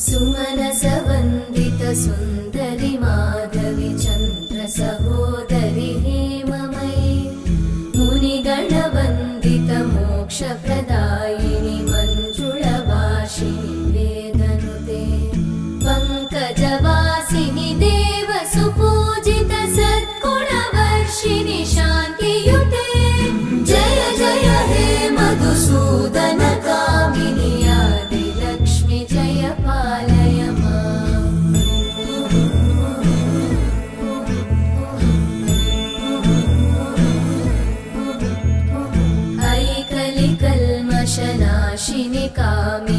सुमनसवन्दित सुन्दरि माधवि चन्द्र सहोदरि हेममयि मुनिगणवन्दित मोक्षप्रदायिनि मञ्जुळभाषिणि वेदनुते पङ्कजवासिनि देवसुपूजित सद्गुणवर्षिणि शान्तियुते जय जय हे मधुसूदन कामिनि आदिलक्ष्मि जय पालय माम्। ऐकलिकल्मषनाशिनि कामिनि